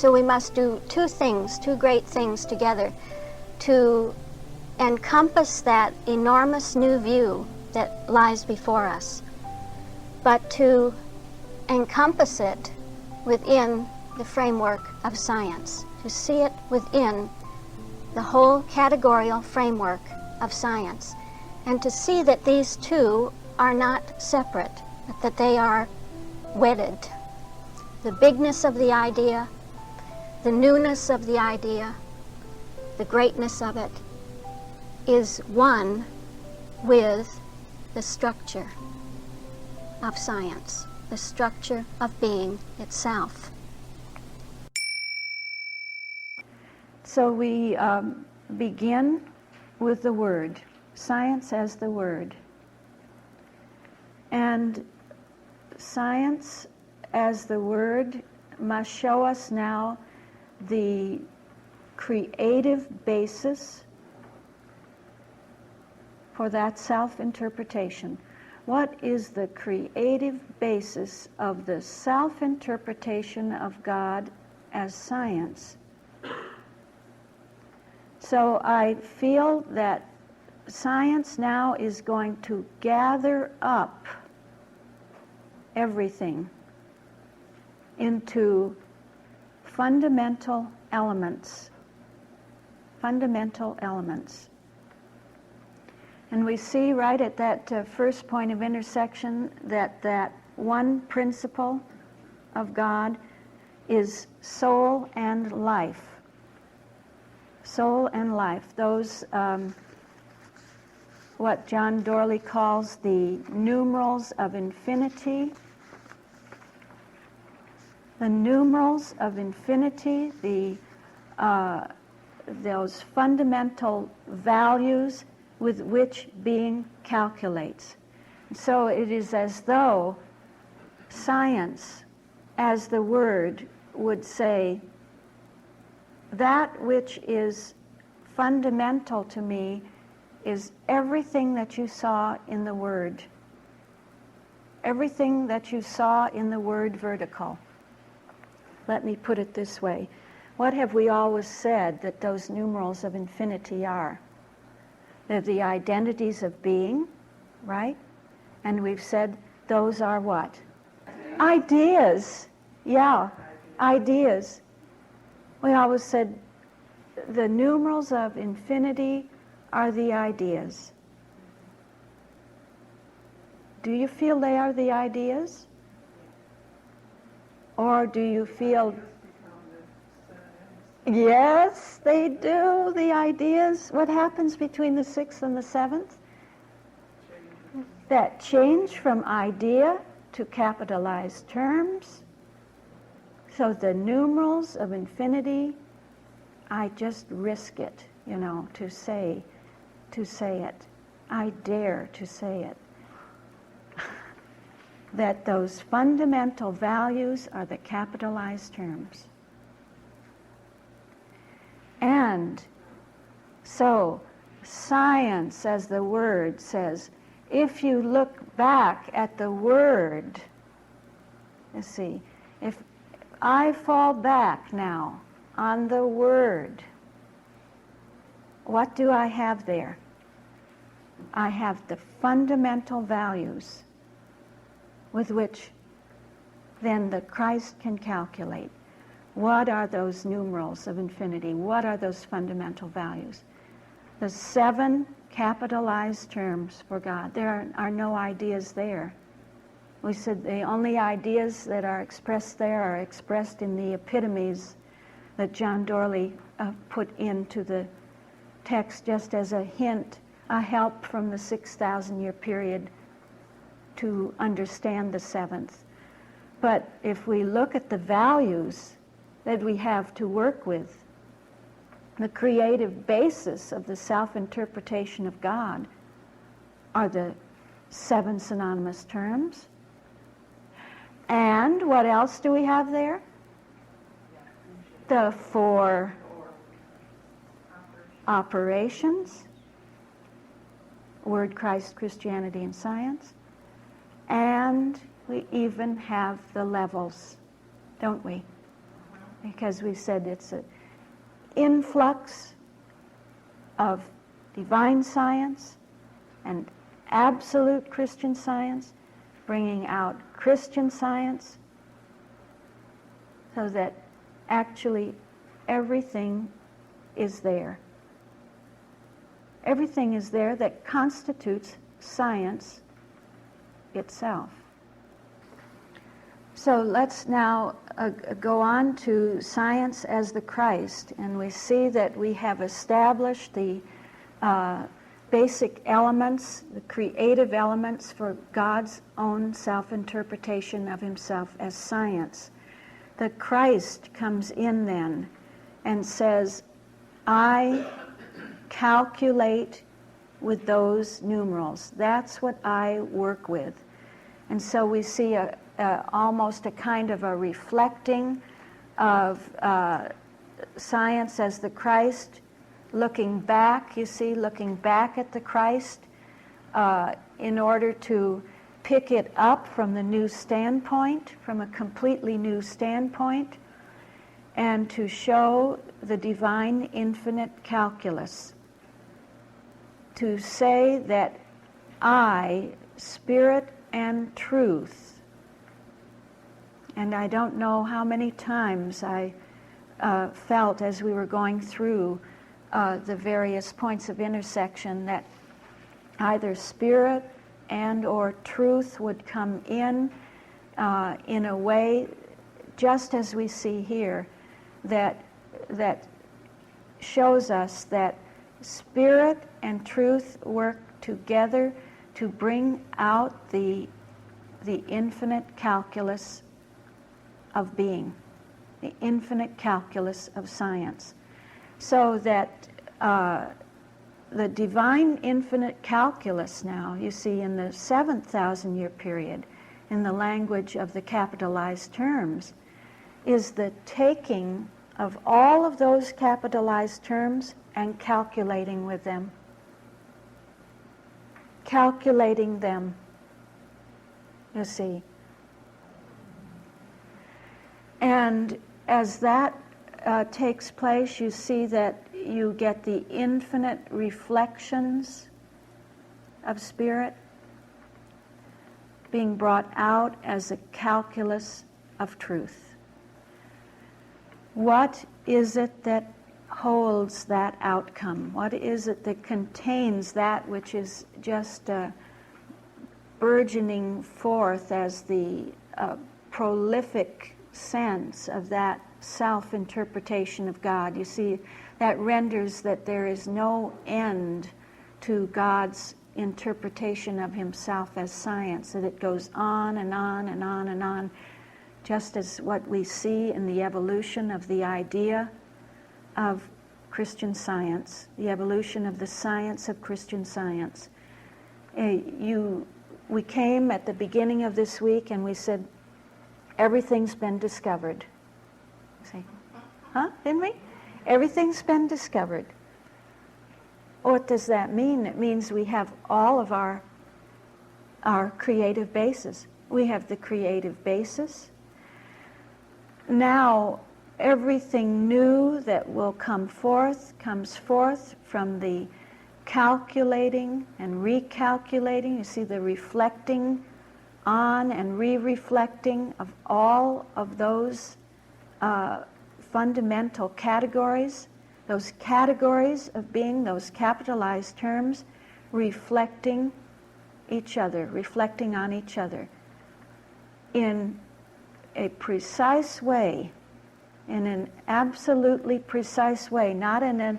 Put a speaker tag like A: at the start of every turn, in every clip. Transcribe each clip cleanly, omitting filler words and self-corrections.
A: So we must do two things, two great things together to encompass that enormous new view that lies before us, but to encompass it within the framework of science, to see it within the whole categorical framework of science, and to see that these two are not separate, but that they are wedded. The bigness of the idea, the newness of the idea, the greatness of it is one with the structure of science, the structure of being itself.
B: So we begin with the Word, science as the Word. And science as the Word must show us now the creative basis for that self-interpretation. What is the creative basis of the self-interpretation of God as science? So I feel that science now is going to gather up everything into fundamental elements. Fundamental elements. And we see right at that first point of intersection that one principle of God is soul and life. Soul and life. Those, what John Dorley calls the numerals of infinity. The numerals of infinity, those fundamental values with which being calculates. So it is as though science, as the Word, would say, that which is fundamental to me is everything that you saw in the Word. Everything that you saw in the word vertical. Let me put it this way. What have we always said that those numerals of infinity are? They're the identities of being, right? And we've said those are what? Ideas. Yeah, ideas. We always said the numerals of infinity are the ideas. Do you feel they are the ideas? Or do you feel... Yes, they do, the ideas. What happens between the 6th and the 7th? That change from idea to capitalized terms. So the numerals of infinity, I just risk it, to say it. I dare to say it. That those fundamental values are the capitalized terms. And so, science, as the Word says, if you look back at the Word, you see, if I fall back now on the Word, what do I have there? I have the fundamental values with which then the Christ can calculate. What are those numerals of infinity? What are those fundamental values? The 7 capitalized terms for God. There are no ideas there. We said the only ideas that are expressed there are expressed in the epitomes that John Dorley put into the text just as a hint, a help from the 6,000-year period to understand the 7th. But if we look at the values that we have to work with, the creative basis of the self-interpretation of God are the 7 synonymous terms. And what else do we have there? The 4 operations, Word, Christ, Christianity, and Science. And we even have the levels, don't we? because we said it's an influx of divine science and absolute Christian science, bringing out Christian science, so that actually everything is there. Everything is there that constitutes science itself. So let's now go on to science as the Christ, and we see that we have established the basic elements, the creative elements for God's own self-interpretation of himself as science. The Christ comes in then and says, I calculate with those numerals. That's what I work with. And so we see almost a kind of a reflecting of science as the Christ, looking back, you see, looking back at the Christ in order to pick it up from the new standpoint, from a completely new standpoint, and to show the divine infinite calculus. To say that I, spirit and truth, and I don't know how many times I felt as we were going through the various points of intersection that either spirit and or truth would come in a way, just as we see here, that shows us that spirit and truth work together to bring out the infinite calculus of being, the infinite calculus of science. So that the divine infinite calculus now, you see, in the 7,000-year period, in the language of the capitalized terms, is the taking of all of those capitalized terms and calculating with them. Calculating them, you see. And as that takes place, you see that you get the infinite reflections of spirit being brought out as a calculus of truth. What is it that holds that outcome? What is it that contains that which is just burgeoning forth as the prolific sense of that self-interpretation of God? You see, that renders that there is no end to God's interpretation of himself as science, that it goes on and on and on and on, just as what we see in the evolution of the idea of Christian science, the evolution of the science of Christian science. We came at the beginning of this week and we said, everything's been discovered. See? Huh? Didn't we? Everything's been discovered. What does that mean? It means we have all of our creative basis. We have the creative basis. Now, everything new that will come forth comes forth from the calculating and recalculating. You see the reflecting on and re-reflecting of all of those fundamental categories, those categories of being, those capitalized terms, reflecting each other, reflecting on each other in a precise way, in an absolutely precise way, not in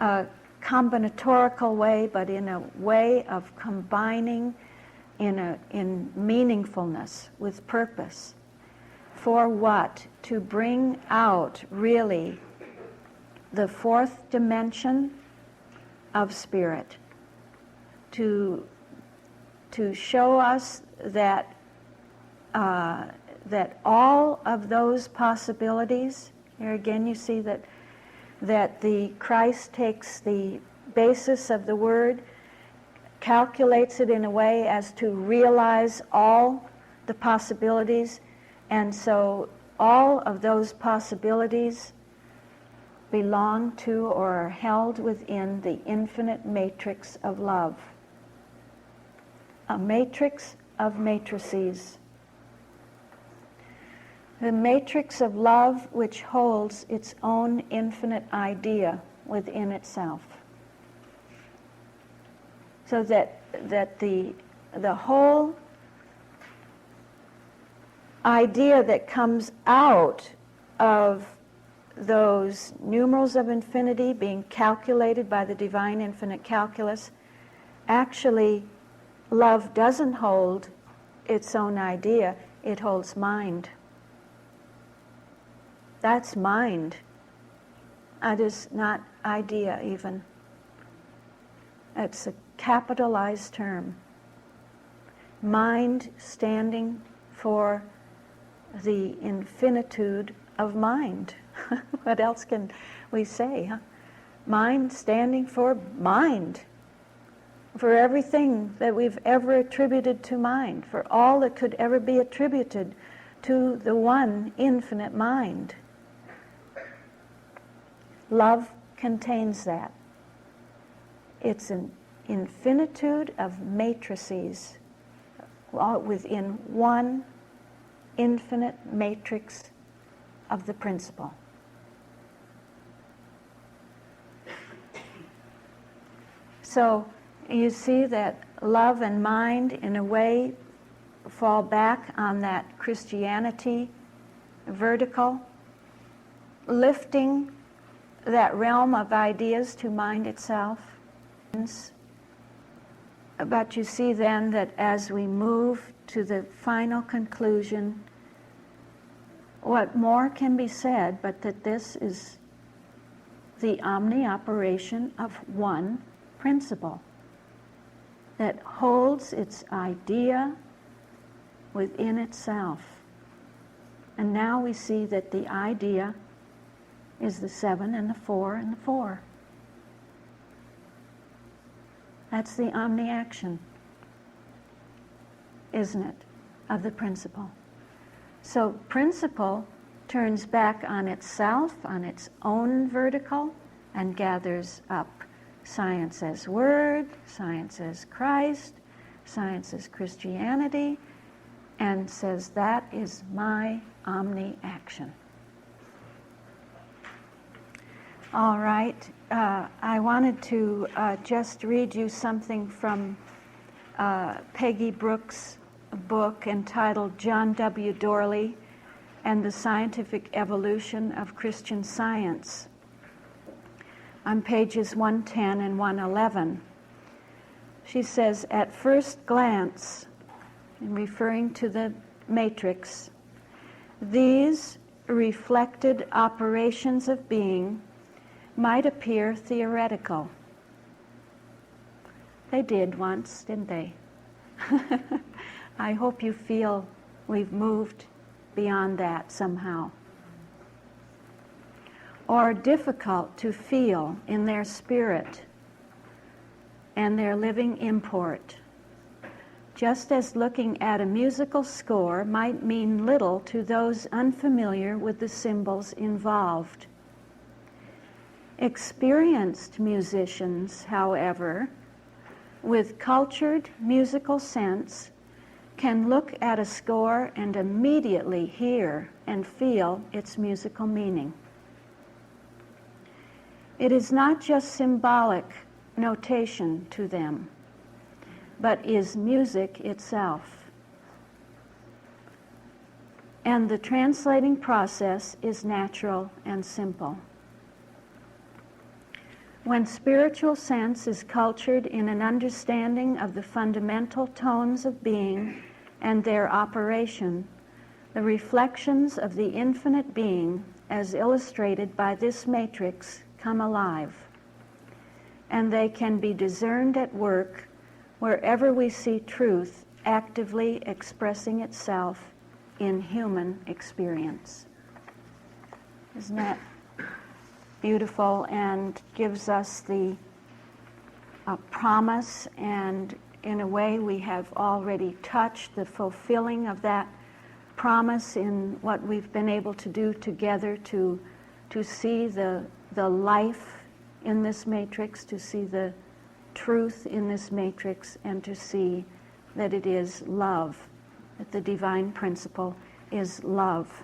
B: a combinatorical way, but in a way of combining in meaningfulness with purpose. For what? To bring out really the fourth dimension of spirit, to show us that that all of those possibilities, here again you see that the Christ takes the basis of the word, calculates it in a way as to realize all the possibilities, and so all of those possibilities belong to or are held within the infinite matrix of love. A matrix of matrices. The matrix of love which holds its own infinite idea within itself. So that the whole idea that comes out of those numerals of infinity being calculated by the divine infinite calculus, actually love doesn't hold its own idea, it holds mind. That's mind. That is not idea even. It's a capitalized term. Mind standing for the infinitude of mind. What else can we say, huh? Mind standing for mind. For everything that we've ever attributed to mind. For all that could ever be attributed to the one infinite mind. Love contains that. It's an infinitude of matrices within one infinite matrix of the principle. So you see that love and mind, in a way, fall back on that Christianity vertical, lifting that realm of ideas to mind itself. But you see then that as we move to the final conclusion, what more can be said but that this is the omni-operation of one principle that holds its idea within itself. And now we see that the idea is the 7 and the 4 and the 4. That's the omni-action, isn't it, of the principle. So principle turns back on itself, on its own vertical, and gathers up science as word, science as Christ, science as Christianity, and says that is my omni-action. All right, I wanted to just read you something from Peggy Brooks' book entitled John W. Dorley and the Scientific Evolution of Christian Science, on pages 110 and 111. She says, at first glance, in referring to the matrix, these reflected operations of being might appear theoretical. They did once, didn't they? I hope you feel we've moved beyond that somehow. Or difficult to feel in their spirit and their living import. Just as looking at a musical score might mean little to those unfamiliar with the symbols involved. Experienced musicians, however, with cultured musical sense, can look at a score and immediately hear and feel its musical meaning. It is not just symbolic notation to them, but is music itself. And the translating process is natural and simple. When spiritual sense is cultured in an understanding of the fundamental tones of being and their operation, the reflections of the infinite being, as illustrated by this matrix, come alive. And they can be discerned at work wherever we see truth actively expressing itself in human experience. Isn't that beautiful, and gives us the promise, and in a way we have already touched the fulfilling of that promise in what we've been able to do together to see the life in this matrix, to see the truth in this matrix, and to see that it is love, that the divine principle is love.